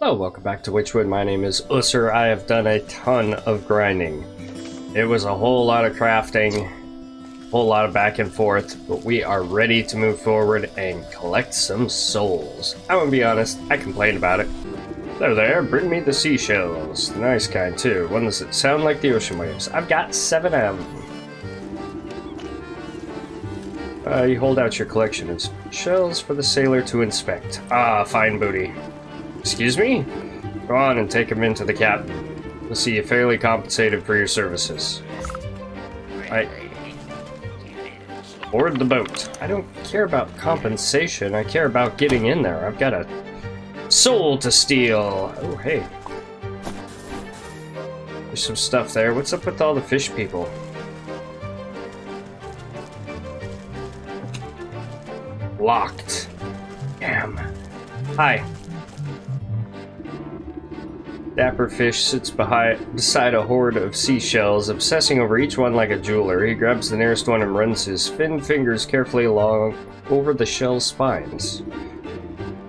Hello, welcome back to Wytchwood. My name is Ussur. I have done a ton of grinding. It was a whole lot of crafting, a whole lot of back and forth, but we are ready to move forward and collect some souls. I'm gonna be honest, I complained about it. There, bring me the seashells. The nice kind too, ones that sound like the ocean waves. I've got 7 of them. You hold out your collection of shells for the sailor to inspect. Ah, fine booty. Excuse me? Go on and take him into the captain. We'll see you fairly compensated for your services. Board the boat. I don't care about compensation, I care about getting in there. I've got a soul to steal. Oh, hey. There's some stuff there. What's up with all the fish people? Locked. Damn. Hi. Dapper fish sits beside a hoard of seashells, obsessing over each one like a jeweler. He grabs the nearest one and runs his thin fingers carefully along over the shell's spines.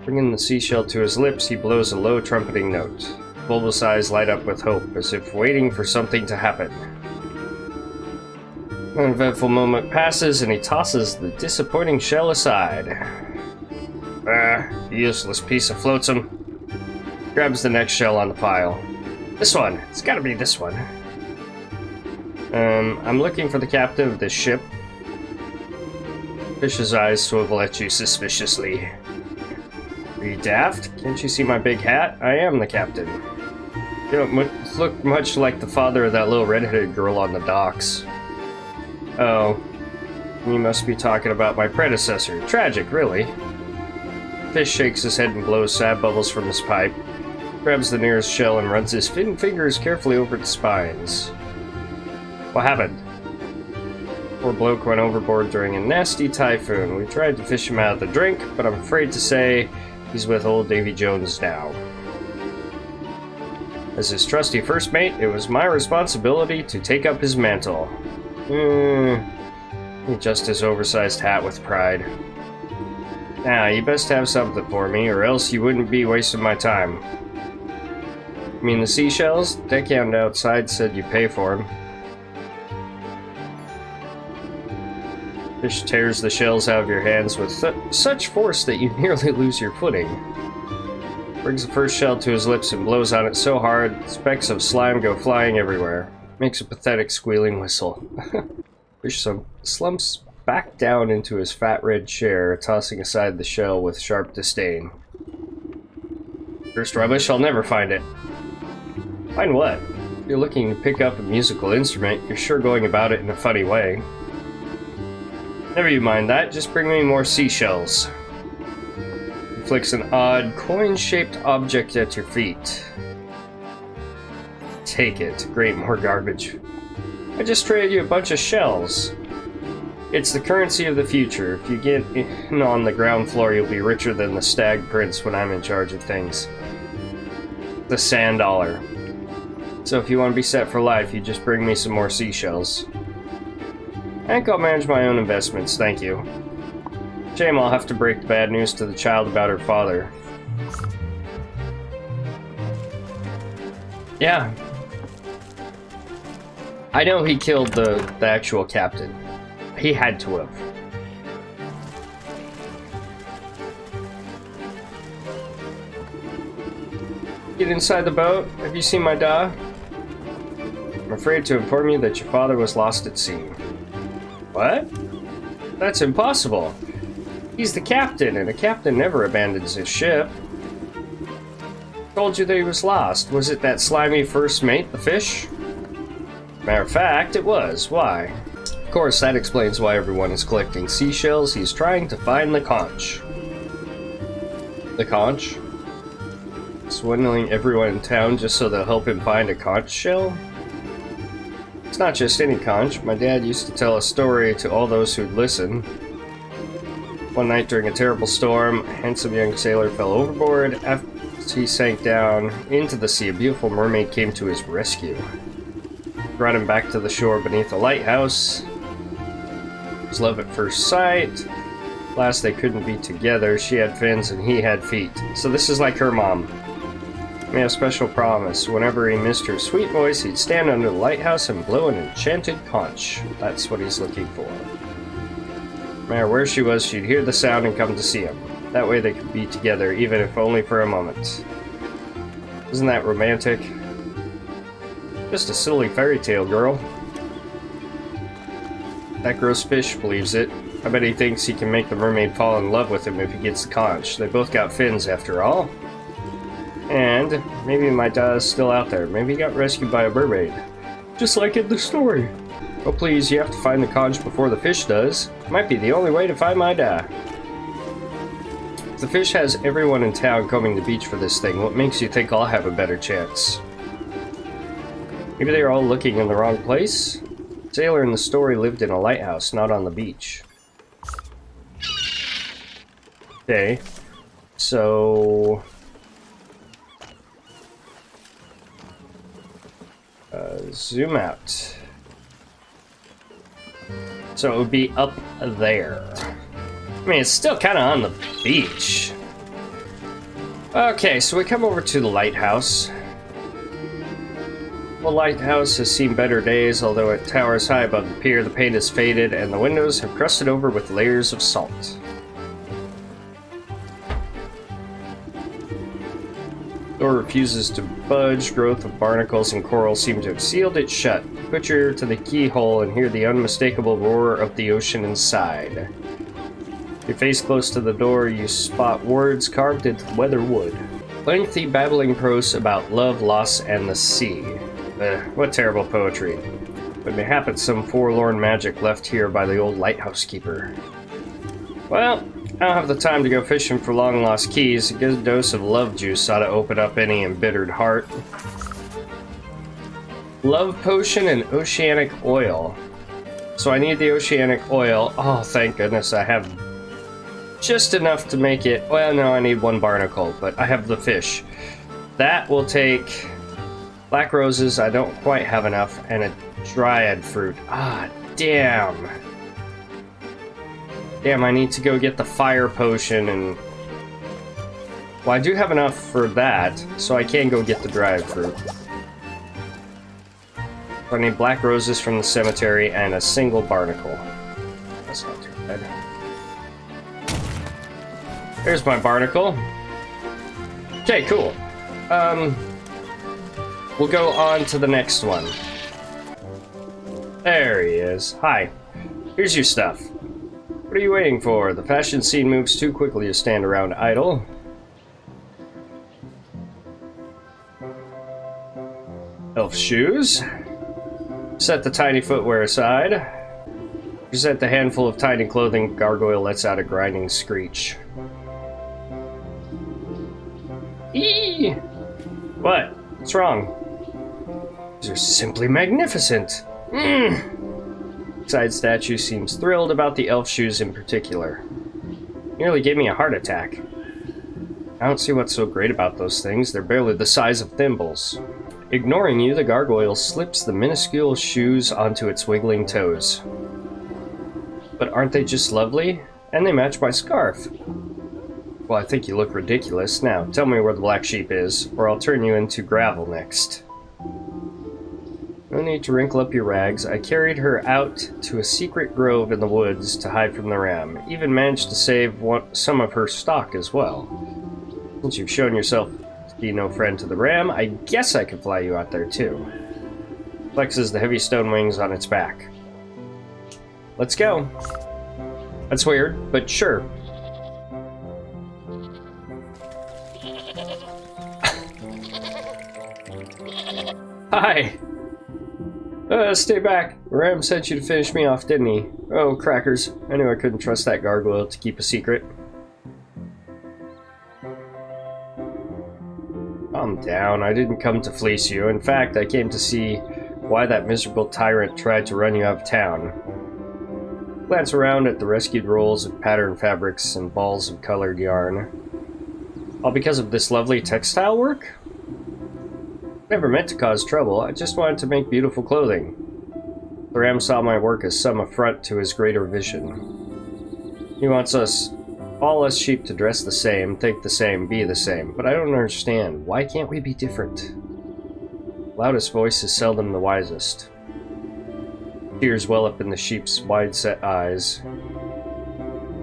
Bringing the seashell to his lips, he blows a low trumpeting note. Bulbous eyes light up with hope, as if waiting for something to happen. An uneventful moment passes, and he tosses the disappointing shell aside. Useless piece of flotsam. Grabs the next shell on the pile. This one! It's gotta be this one. I'm looking for the captain of this ship. Fish's eyes swivel at you suspiciously. Are you daft? Can't you see my big hat? I am the captain. You don't look much like the father of that little redheaded girl on the docks. Oh. You must be talking about my predecessor. Tragic, really. Fish shakes his head and blows sad bubbles from his pipe. Grabs the nearest shell and runs his thin fingers carefully over its spines. What happened? Poor bloke went overboard during a nasty typhoon. We tried to fish him out of the drink, but I'm afraid to say he's with old Davy Jones now. As his trusty first mate, it was my responsibility to take up his mantle. He adjusts his oversized hat with pride. Now, you best have something for me, or else you wouldn't be wasting my time. I mean the seashells? Deckhand outside said you pay for them. Fish tears the shells out of your hands with such force that you nearly lose your footing. Brings the first shell to his lips and blows on it so hard, specks of slime go flying everywhere. Makes a pathetic squealing whistle. Fish slumps back down into his fat red chair, tossing aside the shell with sharp disdain. First rubbish, I'll never find it. Find what? If you're looking to pick up a musical instrument, you're sure going about it in a funny way. Never you mind that, just bring me more seashells. He flicks an odd, coin-shaped object at your feet. Take it. Great, more garbage. I just traded you a bunch of shells. It's the currency of the future. If you get in on the ground floor, you'll be richer than the Stag Prince when I'm in charge of things. The sand dollar. So if you want to be set for life, you just bring me some more seashells. I think I'll manage my own investments, thank you. Shame I'll have to break the bad news to the child about her father. Yeah. I know he killed the actual captain. He had to have. Get inside the boat. Have you seen my da? I'm afraid to inform you that your father was lost at sea. What? That's impossible. He's the captain, and a captain never abandons his ship. Told you that he was lost. Was it that slimy first mate, the fish? Matter of fact, it was. Why? Of course, that explains why everyone is collecting seashells. He's trying to find the conch. The conch? Swindling everyone in town just so they'll help him find a conch shell? It's not just any conch. My dad used to tell a story to all those who'd listen. One night during a terrible storm, a handsome young sailor fell overboard. After he sank down into the sea, a beautiful mermaid came to his rescue. Brought him back to the shore beneath a lighthouse. It was love at first sight. Last they couldn't be together. She had fins and he had feet. So this is like her mom. Made a special promise. Whenever he missed her sweet voice, he'd stand under the lighthouse and blow an enchanted conch. That's what he's looking for. No matter where she was, she'd hear the sound and come to see him. That way they could be together, even if only for a moment. Isn't that romantic? Just a silly fairy tale, girl. That gross fish believes it. I bet he thinks he can make the mermaid fall in love with him if he gets the conch. They both got fins, after all. And maybe my dad is still out there. Maybe he got rescued by a mermaid. Just like in the story. Oh please, you have to find the conch before the fish does. Might be the only way to find my dad. If the fish has everyone in town combing the beach for this thing, what makes you think I'll have a better chance? Maybe they're all looking in the wrong place? The sailor in the story lived in a lighthouse, not on the beach. Okay, so... zoom out. So it would be up there. I mean, it's still kind of on the beach. Okay, so we come over to the lighthouse. The lighthouse has seen better days, although it towers high above the pier, the paint is faded, and the windows have crusted over with layers of salt. Door refuses to budge. Growth of barnacles and coral seem to have sealed it shut. Put your ear to the keyhole and hear the unmistakable roar of the ocean inside. Your face close to the door, you spot words carved into weather wood. Lengthy babbling prose about love, loss, and the sea. What terrible poetry. But mayhap it's some forlorn magic left here by the old lighthouse keeper. Well, I don't have the time to go fishing for long-lost keys. A good dose of love juice ought to open up any embittered heart. Love potion and oceanic oil. So I need the oceanic oil. Oh, thank goodness I have just enough to make it. Well, no, I need one barnacle, but I have the fish. That will take black roses. I don't quite have enough, and a dryad fruit. Ah, damn. Damn, I need to go get the fire potion and... Well, I do have enough for that, so I can go get the dryad fruit. So I need black roses from the cemetery and a single barnacle. That's not too bad. There's my barnacle. Okay, cool. We'll go on to the next one. There he is. Hi. Here's your stuff. What are you waiting for? The fashion scene moves too quickly to stand around idle. Elf shoes. Set the tiny footwear aside. Present the handful of tiny clothing. Gargoyle lets out a grinding screech. Eee! What? What's wrong? These are simply magnificent. Side statue seems thrilled about the elf shoes in particular. Nearly gave me a heart attack. I don't see what's so great about those things. They're barely the size of thimbles. Ignoring you, the gargoyle slips the minuscule shoes onto its wiggling toes. But aren't they just lovely? And they match my scarf. Well, I think you look ridiculous. Now, tell me where the black sheep is, or I'll turn you into gravel next. No need to wrinkle up your rags. I carried her out to a secret grove in the woods to hide from the ram. Even managed to save some of her stock as well. Since you've shown yourself to be no friend to the ram, I guess I could fly you out there too. Flexes the heavy stone wings on its back. Let's go. That's weird, but sure. Hi. Stay back. Ram sent you to finish me off, didn't he? Oh, crackers. I knew I couldn't trust that gargoyle to keep a secret. Calm down. I didn't come to fleece you. In fact, I came to see why that miserable tyrant tried to run you out of town. Glance around at the rescued rolls of patterned fabrics and balls of colored yarn. All because of this lovely textile work? Never meant to cause trouble. I just wanted to make beautiful clothing. The ram saw my work as some affront to his greater vision. He wants us All us sheep to dress the same, think the same, be the same. But I don't understand. Why can't we be different? Loudest voice is seldom the wisest. Tears well up in the sheep's wide-set eyes.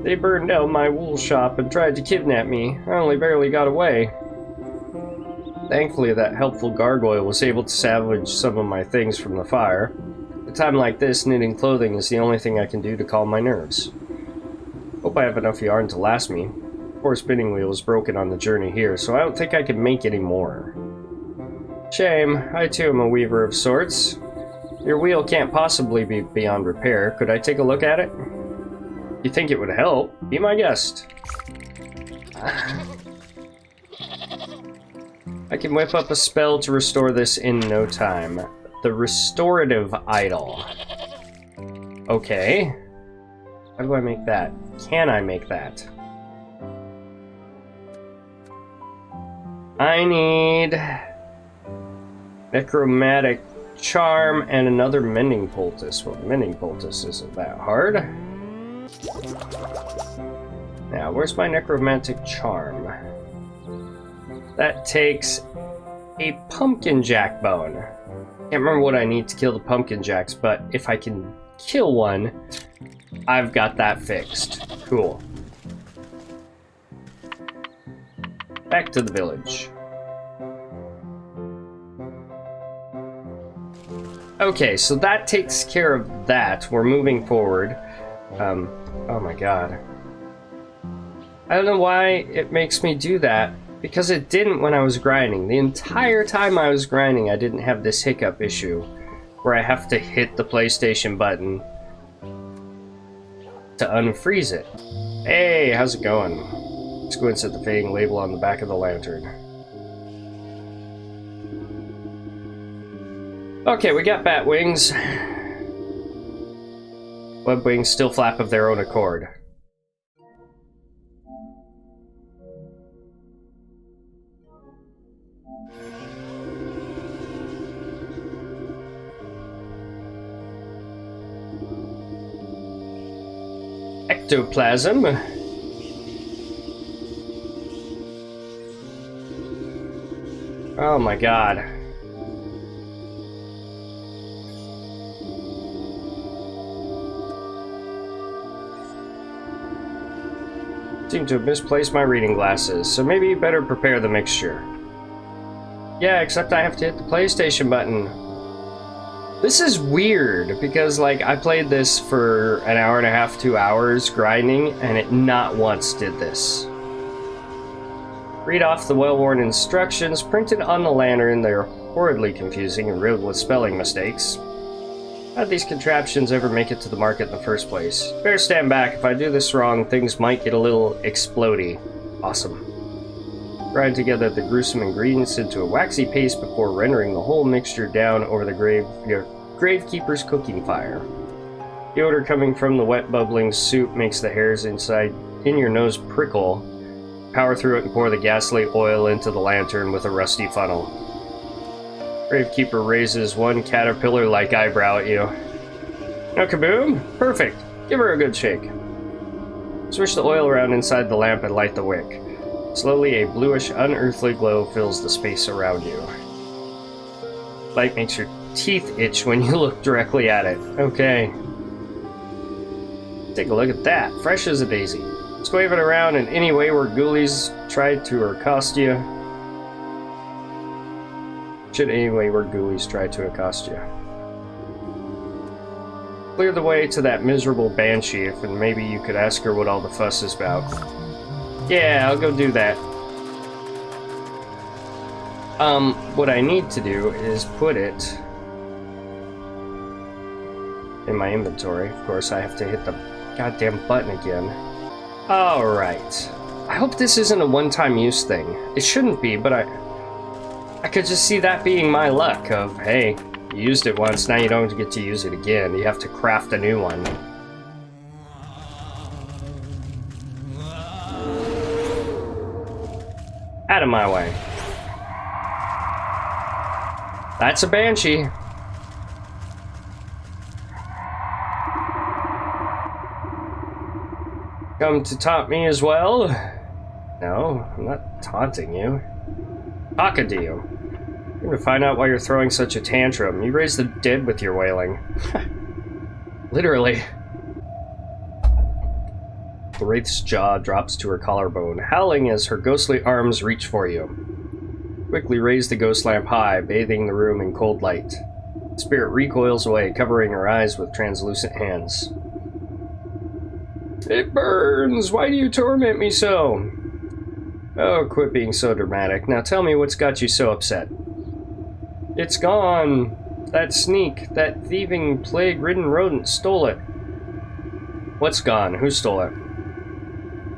They burned down my wool shop and tried to kidnap me. I only barely got away. Thankfully, that helpful gargoyle was able to salvage some of my things from the fire. At a time like this, knitting clothing is the only thing I can do to calm my nerves. Hope I have enough yarn to last me. Poor spinning wheel is broken on the journey here, so I don't think I can make any more. Shame. I too am a weaver of sorts. Your wheel can't possibly be beyond repair. Could I take a look at it? You think it would help? Be my guest. I can whip up a spell to restore this in no time. The Restorative Idol. Okay. How do I make that? Can I make that? I need Necromantic Charm and another Mending Poultice. Well, Mending Poultice isn't that hard. Now, where's my Necromantic Charm? That takes a Pumpkin Jack bone. Can't remember what I need to kill the Pumpkin Jacks, but if I can kill one, I've got that fixed. Cool. Back to the village. Okay, so that takes care of that. We're moving forward. Oh my god. I don't know why it makes me do that, because it didn't when I was grinding. The entire time I was grinding, I didn't have this hiccup issue where I have to hit the PlayStation button to unfreeze it. Hey, how's it going? Let's go and set the fading label on the back of the lantern. Okay, we got bat wings. Web wings still flap of their own accord. Ectoplasm. Oh my god. Seem to have misplaced my reading glasses, so maybe you better prepare the mixture. Yeah, except I have to hit the PlayStation button. This is weird, because, like, I played this for an hour and a half, 2 hours, grinding, and it not once did this. Read off the well-worn instructions printed on the lantern. They're horridly confusing and riddled with spelling mistakes. How'd these contraptions ever make it to the market in the first place? Better stand back. If I do this wrong, things might get a little explodey. Awesome. Grind together the gruesome ingredients into a waxy paste before rendering the whole mixture down over the gravekeeper's cooking fire. The odor coming from the wet bubbling soup makes the hairs inside in your nose prickle. Power through it and pour the ghastly oil into the lantern with a rusty funnel. Gravekeeper raises one caterpillar-like eyebrow at you. Now kaboom! Perfect! Give her a good shake. Swish the oil around inside the lamp and light the wick. Slowly, a bluish, unearthly glow fills the space around you. Light makes your teeth itch when you look directly at it. Okay. Take a look at that. Fresh as a daisy. Let's wave it around in any wayward ghoulies try to accost you. Should any wayward ghoulies try to accost you. Clear the way to that miserable banshee, and maybe you could ask her what all the fuss is about. Yeah, I'll go do that. What I need to do is put it in my inventory. Of course, I have to hit the goddamn button again. Alright. I hope this isn't a one-time use thing. It shouldn't be, but I could just see that being my luck of, hey, you used it once, now you don't get to use it again. You have to craft a new one. Out of my way. That's a banshee. Come to taunt me as well? No, I'm not taunting you. Talking to you. I'm going to find out why you're throwing such a tantrum. You raise the dead with your wailing. Literally. The wraith's jaw drops to her collarbone, howling as her ghostly arms reach for you. Quickly raise the ghost lamp high, bathing the room in cold light. The spirit recoils away, covering her eyes with translucent hands. It burns! Why do you torment me so? Oh, quit being so dramatic. Now tell me what's got you so upset. It's gone! That sneak, that thieving, plague-ridden rodent stole it. What's gone? Who stole it?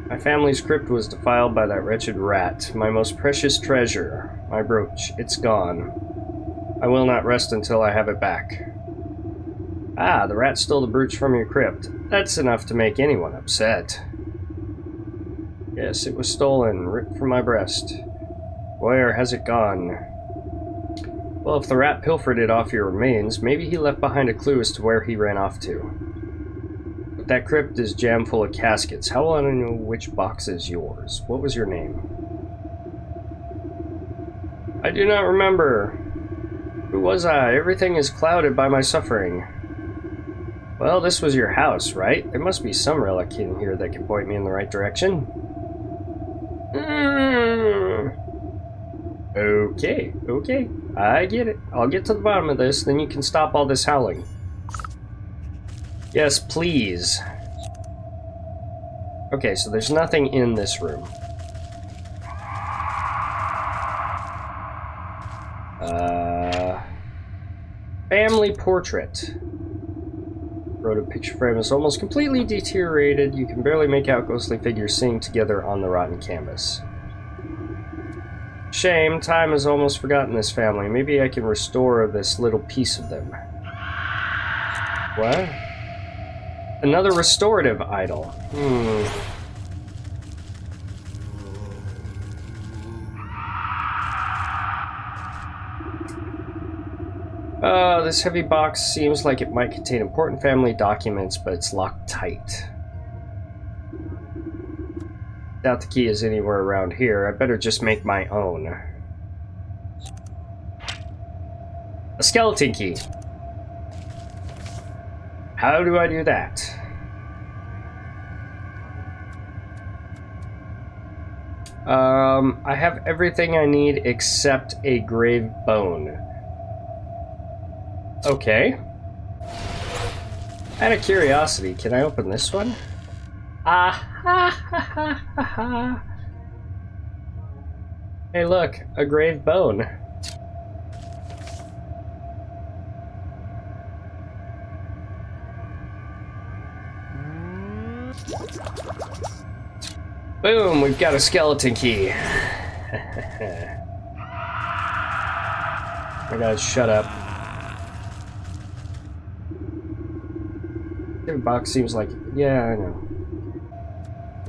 My family's crypt was defiled by that wretched rat, my most precious treasure, my brooch. It's gone. I will not rest until I have it back. Ah, the rat stole the brooch from your crypt. That's enough to make anyone upset. Yes, it was stolen, ripped from my breast. Where has it gone? Well, if the rat pilfered it off your remains, maybe he left behind a clue as to where he ran off to. But that crypt is jam full of caskets. How will I know which box is yours? What was your name? I do not remember. Who was I? Everything is clouded by my suffering. Well, this was your house, right? There must be some relic in here that can point me in the right direction. Okay. I get it. I'll get to the bottom of this, then you can stop all this howling. Yes, please. Okay, so there's nothing in this room. Family portrait. Wrote a picture frame is almost completely deteriorated. You can barely make out ghostly figures sitting together on the rotten canvas. Shame, time has almost forgotten this family. Maybe I can restore this little piece of them. What? Another restorative idol. This heavy box seems like it might contain important family documents, but it's locked tight. Doubt the key is anywhere around here. I better just make my own. A skeleton key. How do I do that? I have everything I need except a grave bone. Okay. Out of curiosity, can I open this one? Hey look, a grave bone. Boom, we've got a skeleton key. I gotta shut up. The box seems like... yeah, I know.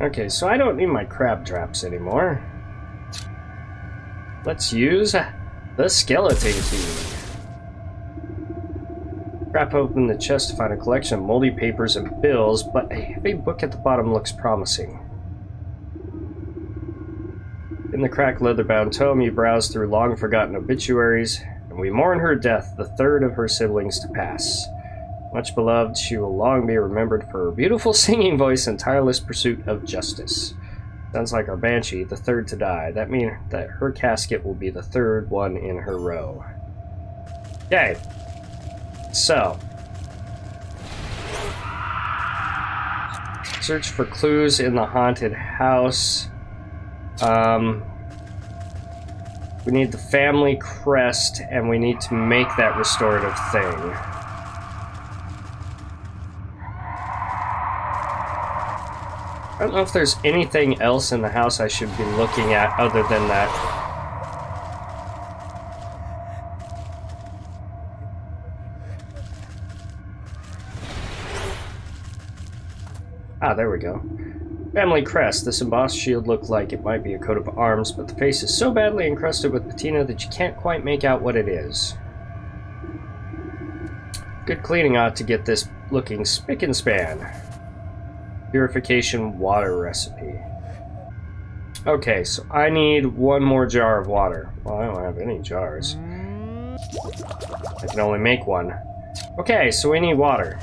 Okay, so I don't need my crab traps anymore. Let's use the skeleton key. Crack open the chest to find a collection of moldy papers and bills, but a heavy book at the bottom looks promising. In the cracked leather-bound tome, you browse through long-forgotten obituaries, and we mourn her death, the third of her siblings to pass. Much beloved, she will long be remembered for her beautiful singing voice and tireless pursuit of justice. Sounds like our Banshee, the third to die. That means that her casket will be the third one in her row. Okay. So. Search for clues in the haunted house. We need the family crest, and we need to make that restorative thing. I don't know if there's anything else in the house I should be looking at other than that. Ah, there we go. Family crest. This embossed shield looked like it might be a coat of arms, but the face is so badly encrusted with patina that you can't quite make out what it is. Good cleaning ought to get this looking spick and span. Purification water recipe. Okay, so I need one more jar of water. Well, I don't have any jars. I can only make one. Okay, so we need water.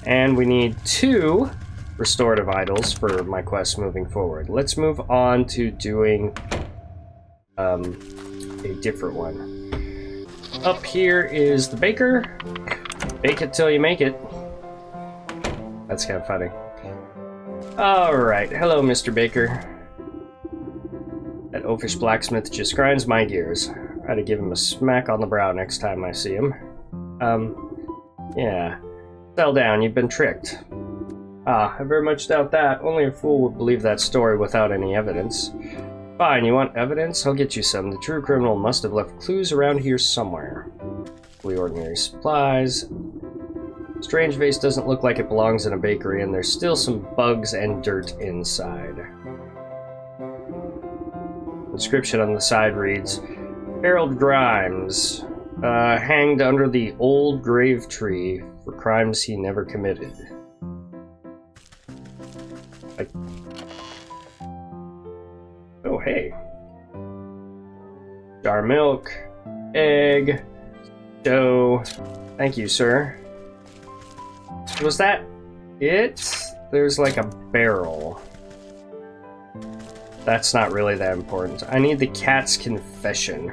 And we need 2 restorative idols for my quest moving forward. Let's move on to doing a different one. Up here is the baker. Bake it till you make it. That's kind of funny. Alright, hello Mr. Baker. That oafish blacksmith just grinds my gears. Try to give him a smack on the brow next time I see him. Yeah. Settle down, you've been tricked. Ah, I very much doubt that. Only a fool would believe that story without any evidence. Fine, you want evidence? I'll get you some. The true criminal must have left clues around here somewhere. We ordinary supplies. Strange vase doesn't look like it belongs in a bakery, and there's still some bugs and dirt inside. Inscription on the side reads, Harold Grimes, hanged under the old grave tree for crimes he never committed. Oh, hey. Jar of milk, egg, dough. Thank you, sir. Was that it? There's like a barrel. That's not really that important. I need the cat's confession.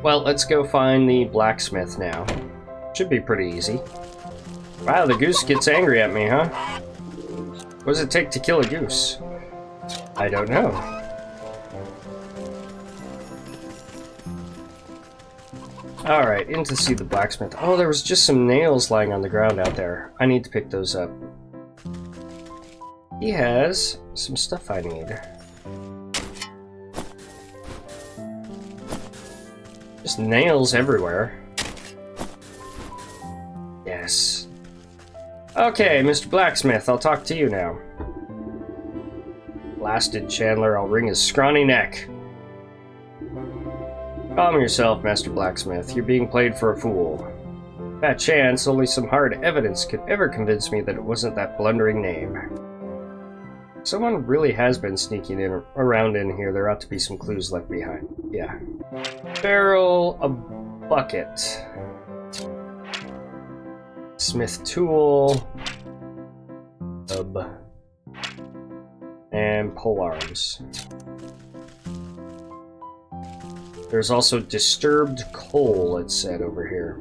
Well, let's go find the blacksmith now. Should be pretty easy. Wow, the goose gets angry at me, huh? What does it take to kill a goose? I don't know. Alright, in to see the blacksmith. Oh, there was just some nails lying on the ground out there. I need to pick those up. He has some stuff I need. Just nails everywhere. Yes. Okay, Mr. Blacksmith, I'll talk to you now. Blasted Chandler, I'll wring his scrawny neck. Calm yourself, Master Blacksmith. You're being played for a fool. That chance, only some hard evidence could ever convince me that it wasn't that blundering name. Someone really has been sneaking in around in here. There ought to be some clues left behind. Yeah. Barrel, a bucket. Smith tool. And pole arms. There's also disturbed coal, it said over here.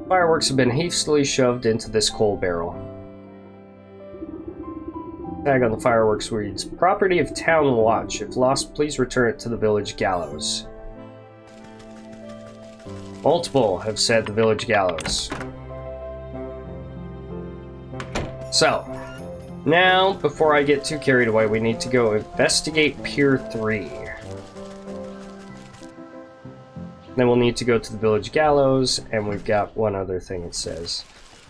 Fireworks have been hastily shoved into this coal barrel. Tag on the fireworks reads, Property of Town Watch. If lost, please return it to the village gallows. Multiple have said the village gallows. So, now, before I get too carried away, we need to go investigate Pier 3. Then we'll need to go to the village gallows, and we've got one other thing it says.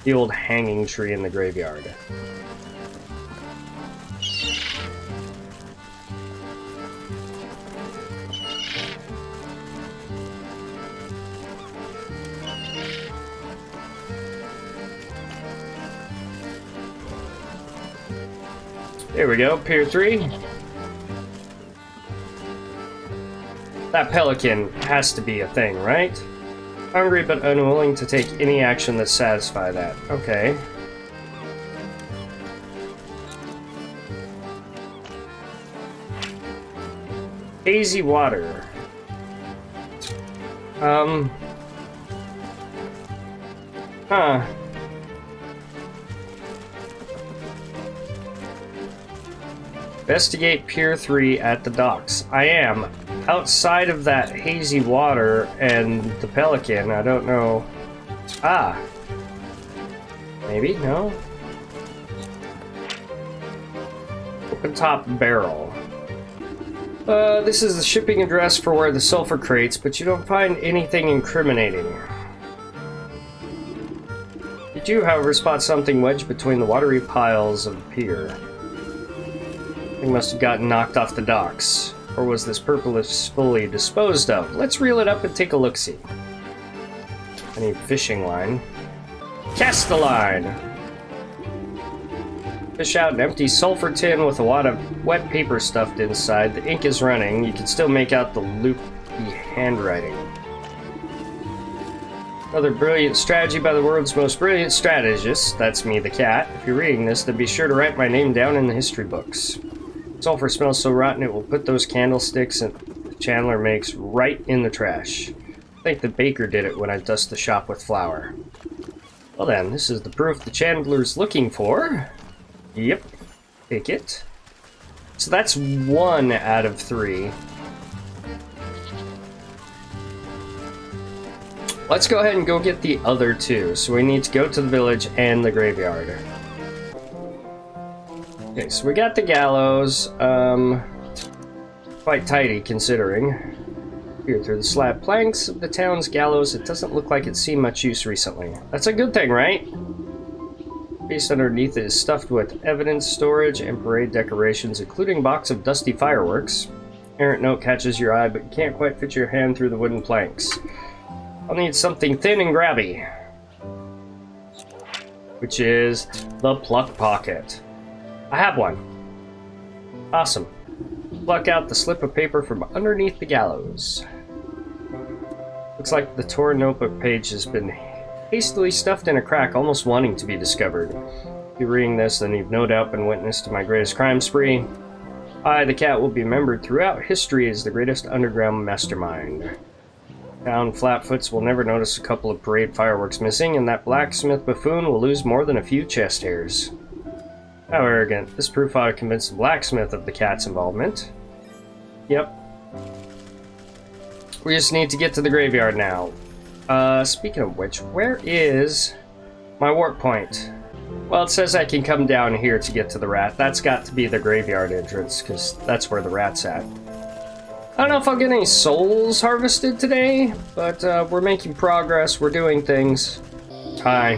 The old hanging tree in the graveyard. There we go, Pier 3. That pelican has to be a thing, right? Hungry but unwilling to take any action that satisfies that. Okay. Hazy water. Huh. Investigate Pier 3 at the docks. I am. Outside of that hazy water and the pelican, I don't know. Ah. Maybe? No? Open top barrel. This is the shipping address for where the sulfur crates, but you don't find anything incriminating. You do, however, spot something wedged between the watery piles of the pier. It must have gotten knocked off the docks. Or was this purposefully disposed of? Let's reel it up and take a look-see. I need fishing line. Cast the line! Fish out an empty sulfur tin with a lot of wet paper stuffed inside. The ink is running. You can still make out the loopy handwriting. Another brilliant strategy by the world's most brilliant strategist. That's me, the cat. If you're reading this, then be sure to write my name down in the history books. Sulfur smells so rotten it will put those candlesticks the Chandler makes right in the trash. I think the baker did it when I dust the shop with flour. Well then, this is the proof the Chandler's looking for. Yep. Take it. So that's 1 out of 3. Let's go ahead and go get the other 2. So we need to go to the village and the graveyard. Okay, so we got the gallows. Quite tidy considering. Here, through the slab planks of the town's gallows, it doesn't look like it's seen much use recently. That's a good thing, right? Space underneath it is stuffed with evidence storage and parade decorations, including a box of dusty fireworks. Errant note catches your eye, but you can't quite fit your hand through the wooden planks. I'll need something thin and grabby, which is the pluck pocket. I have one. Awesome. Pluck out the slip of paper from underneath the gallows. Looks like the torn notebook page has been hastily stuffed in a crack, almost wanting to be discovered. If you're reading this, then you've no doubt been witness to my greatest crime spree. I, the cat, will be remembered throughout history as the greatest underground mastermind. Town flatfoots will never notice a couple of parade fireworks missing, and that blacksmith buffoon will lose more than a few chest hairs. How arrogant. This proof ought to convince the blacksmith of the cat's involvement. Yep. We just need to get to the graveyard now. Speaking of which, where is my warp point? Well, it says I can come down here to get to the rat. That's got to be the graveyard entrance, because that's where the rat's at. I don't know if I'll get any souls harvested today, but we're making progress. We're doing things. Hi.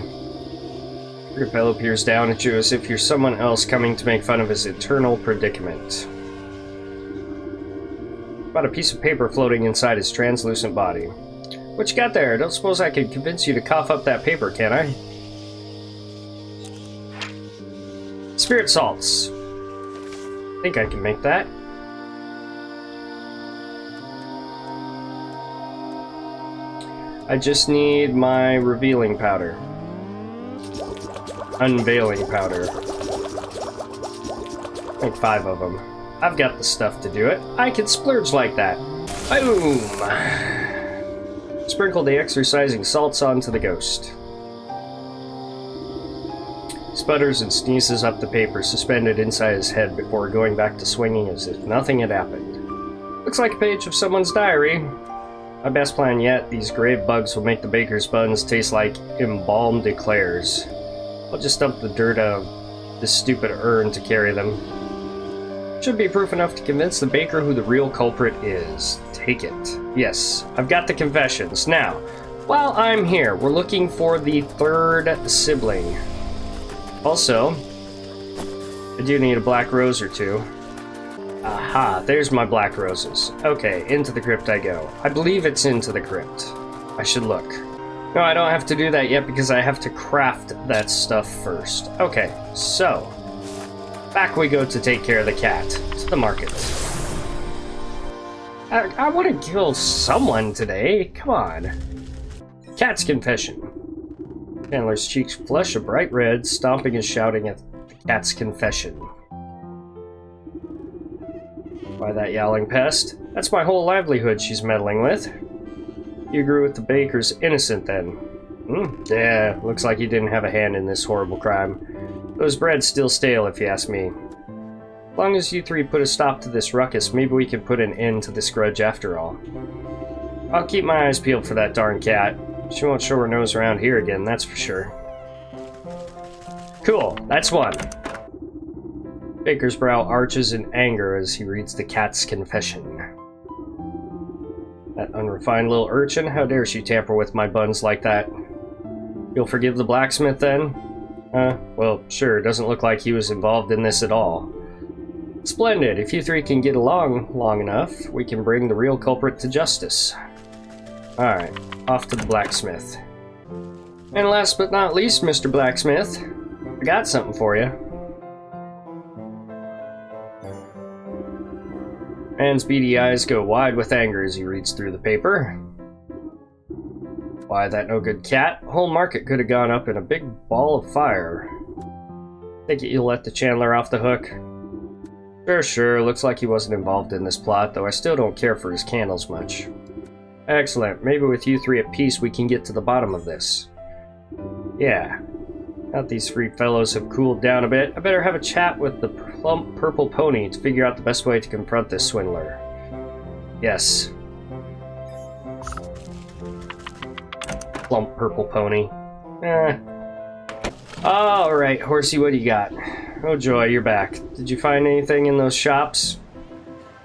Your fellow peers down at you as if you're someone else coming to make fun of his eternal predicament. About a piece of paper floating inside his translucent body. What you got there? Don't suppose I could convince you to cough up that paper, can I? Spirit salts. I think I can make that. I just need my revealing powder. Unveiling powder. I think 5 of them. I've got the stuff to do it. I can splurge like that. Boom! Sprinkle the exercising salts onto the ghost. Sputters and sneezes up the paper suspended inside his head before going back to swinging as if nothing had happened. Looks like a page of someone's diary. My best plan yet, these grave bugs will make the baker's buns taste like embalmed eclairs. I'll just dump the dirt out of this stupid urn to carry them. Should be proof enough to convince the baker who the real culprit is. Take it. Yes, I've got the confessions. Now, while I'm here, we're looking for the 3rd sibling. Also, I do need a black rose or 2. Aha, there's my black roses. Okay, into the crypt I go. I believe it's into the crypt. I should look. No, I don't have to do that yet because I have to craft that stuff first. Okay, so back we go to take care of the cat. To the market. I want to kill someone today. Come on. Cat's confession. Chandler's cheeks flush a bright red, stomping and shouting at the cat's confession. Why, that yowling pest? That's my whole livelihood she's meddling with. You agree with the baker's innocent, then? Yeah, looks like he didn't have a hand in this horrible crime. Those bread's still stale, if you ask me. As long as you 3 put a stop to this ruckus, maybe we can put an end to this grudge after all. I'll keep my eyes peeled for that darn cat. She won't show her nose around here again, that's for sure. Cool, that's 1. Baker's brow arches in anger as he reads the cat's confession. That unrefined little urchin, how dare she tamper with my buns like that? You'll forgive the blacksmith then? Well, sure, doesn't look like he was involved in this at all. Splendid, if you 3 can get along long enough, we can bring the real culprit to justice. Alright, off to the blacksmith. And last but not least, Mr. Blacksmith, I got something for you. Man's beady eyes go wide with anger as he reads through the paper. Why, that no good cat. Whole market could have gone up in a big ball of fire. Think you'll let the Chandler off the hook? Sure, looks like he wasn't involved in this plot, though I still don't care for his candles much. Excellent, maybe with you three at peace we can get to the bottom of this. Yeah. Now that these three fellows have cooled down a bit, I better have a chat with the plump purple pony to figure out the best way to confront this swindler. Yes. Plump purple pony. Alright, Horsey, what do you got? Oh joy, you're back. Did you find anything in those shops?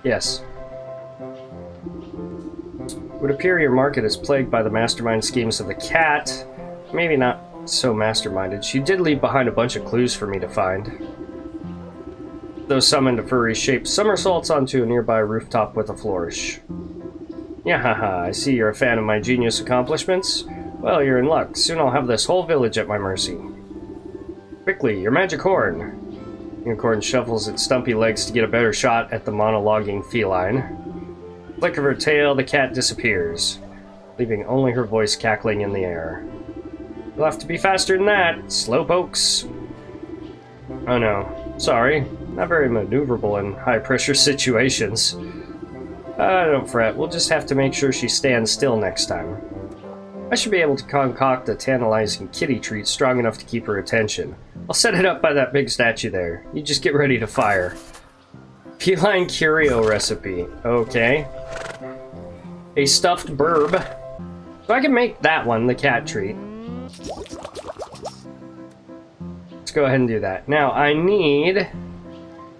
Yes. It would appear your market is plagued by the mastermind schemes of the cat. Maybe not so masterminded. She did leave behind a bunch of clues for me to find. Though summoned to furry shaped somersaults onto a nearby rooftop with a flourish. Yahaha, I see you're a fan of my genius accomplishments. Well, you're in luck. Soon I'll have this whole village at my mercy. Quickly, your magic horn. Unicorn shuffles its stumpy legs to get a better shot at the monologuing feline. Flick of her tail, the cat disappears, leaving only her voice cackling in the air. You'll have to be faster than that, slowpokes. Oh no, sorry. Not very maneuverable in high-pressure situations. Don't fret, we'll just have to make sure she stands still next time. I should be able to concoct a tantalizing kitty treat strong enough to keep her attention. I'll set it up by that big statue there. You just get ready to fire. Feline curio recipe. Okay. A stuffed burb. So I can make that one, the cat treat. Let's go ahead and do that. Now, I need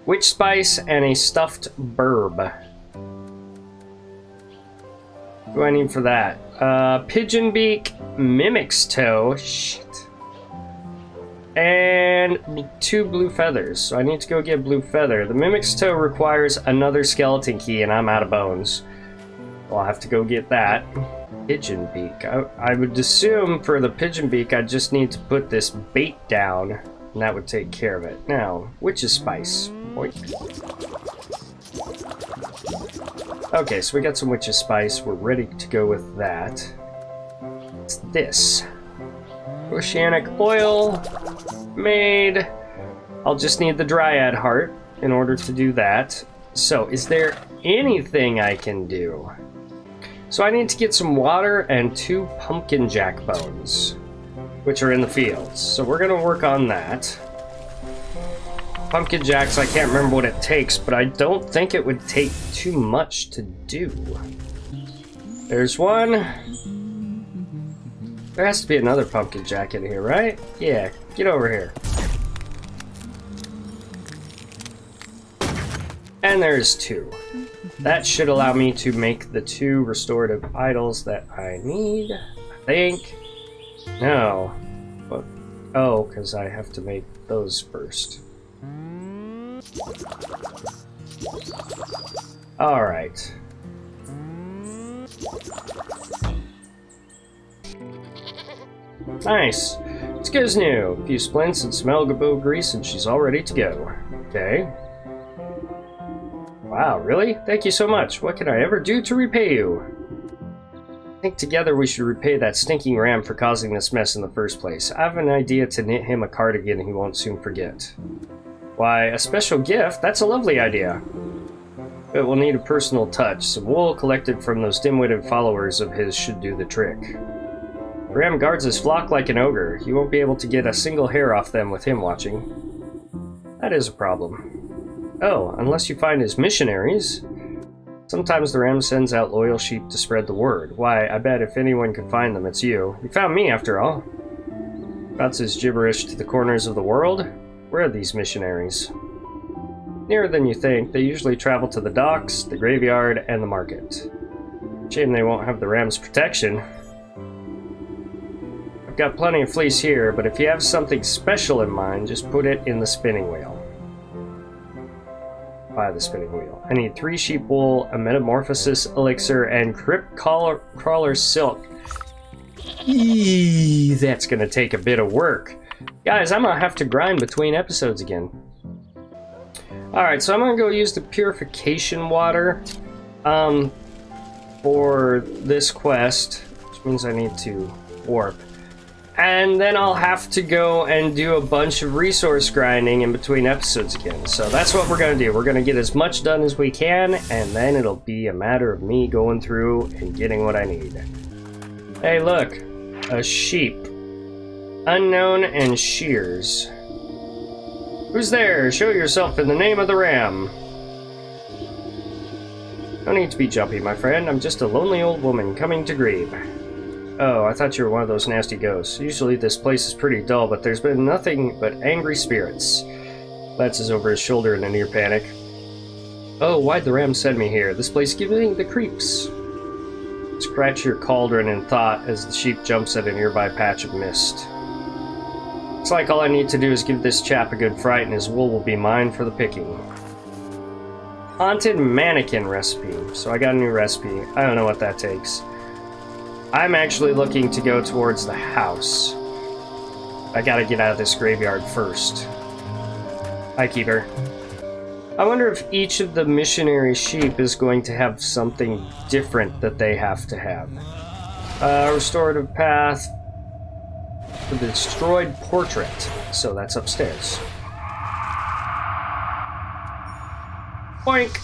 witch spice and a stuffed burb. What do I need for that? Pigeon beak, mimic's toe, shit, and 2 blue feathers. So I need to go get blue feather. The mimic's toe requires another skeleton key, and I'm out of bones. Well, I'll have to go get that. Pigeon beak. I would assume for the pigeon beak, I just need to put this bait down, and that would take care of it. Now, witch's spice. Boink. Okay, so we got some witch's spice. We're ready to go with that. It's this. Oceanic oil made. I'll just need the dryad heart in order to do that. So, is there anything I can do? So I need to get some water and 2 pumpkin jack bones, which are in the fields. So we're going to work on that. Pumpkin jacks, I can't remember what it takes, but I don't think it would take too much to do. There's one. There has to be another pumpkin jack in here, right? Yeah, get over here. And there's 2. That should allow me to make the 2 restorative idols that I need, I think. No. But, oh, because I have to make those first. Alright. Nice. It's good as new. A few splints and some elbow grease and she's all ready to go. Okay. Wow, really? Thank you so much. What can I ever do to repay you? I think together we should repay that stinking ram for causing this mess in the first place. I have an idea to knit him a cardigan he won't soon forget. Why, a special gift? That's a lovely idea. But we'll need a personal touch. Some wool collected from those dim-witted followers of his should do the trick. The ram guards his flock like an ogre. You won't be able to get a single hair off them with him watching. That is a problem. Oh, unless you find his missionaries. Sometimes the ram sends out loyal sheep to spread the word. Why, I bet if anyone could find them, it's you. You found me, after all. That's his gibberish to the corners of the world. Where are these missionaries? Nearer than you think. They usually travel to the docks, the graveyard, and the market. Shame they won't have the ram's protection. I've got plenty of fleece here, but if you have something special in mind, just put it in the spinning wheel. Buy the spinning wheel. I need 3 sheep wool, a metamorphosis elixir, and crypt crawler silk. Eee, that's gonna take a bit of work. Guys, I'm gonna have to grind between episodes again. Alright, so I'm gonna go use the purification water for this quest, which means I need to warp. And then I'll have to go and do a bunch of resource grinding in between episodes again. So that's what we're gonna do. We're gonna get as much done as we can, and then it'll be a matter of me going through and getting what I need. Hey, look. A sheep. Unknown and shears. Who's there? Show yourself in the name of the ram. No need to be jumpy, my friend. I'm just a lonely old woman coming to grieve. Oh, I thought you were one of those nasty ghosts. Usually this place is pretty dull, but there's been nothing but angry spirits. Glances over his shoulder in a near panic. Oh, why'd the ram send me here? This place gives me the creeps. Scratch your cauldron in thought as the sheep jumps at a nearby patch of mist. It's like all I need to do is give this chap a good fright and his wool will be mine for the picking. Haunted mannequin recipe. So I got a new recipe. I don't know what that takes. I'm actually looking to go towards the house. I gotta get out of this graveyard first. Hi, Keeper. I wonder if each of the missionary sheep is going to have something different that they have to have. Restorative path for the destroyed portrait. So that's upstairs. Boink!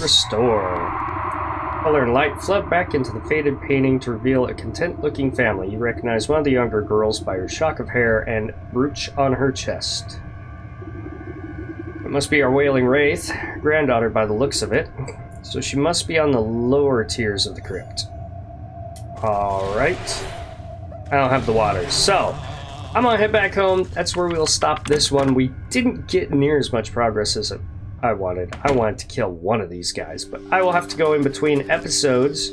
Restore. Color and light flood back into the faded painting to reveal a content-looking family. You recognize one of the younger girls by her shock of hair and brooch on her chest. It must be our wailing wraith, granddaughter by the looks of it. So she must be on the lower tiers of the crypt. Alright. I don't have the water, so I'm gonna head back home. That's where we'll stop this one. We didn't get near as much progress as I wanted. I wanted to kill one of these guys, but I will have to go in between episodes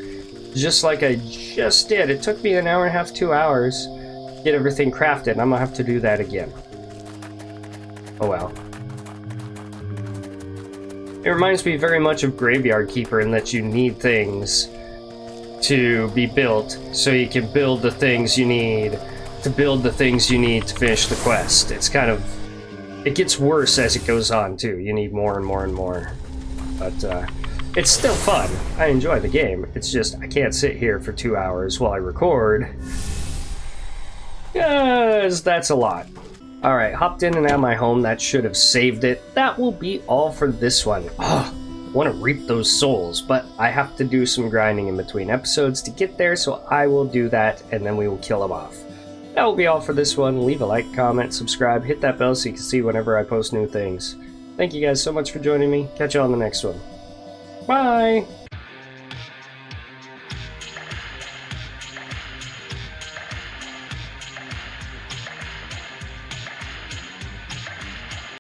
just like I just did. It took me an hour and a half, 2 hours to get everything crafted, and I'm gonna have to do that again. Oh well. It reminds me very much of Graveyard Keeper in that you need things to be built so you can build the things you need to build the things you need to finish the quest. It's kind of... It gets worse as it goes on, too. You need more and more and more. But, it's still fun. I enjoy the game. It's just, I can't sit here for 2 hours while I record. Because that's a lot. Alright, hopped in and out of my home. That should have saved it. That will be all for this one. Oh, I want to reap those souls, but I have to do some grinding in between episodes to get there, so I will do that, and then we will kill them off. That will be all for this one. Leave a like, comment, subscribe, hit that bell so you can see whenever I post new things. Thank you guys so much for joining me. Catch you on the next one. Bye!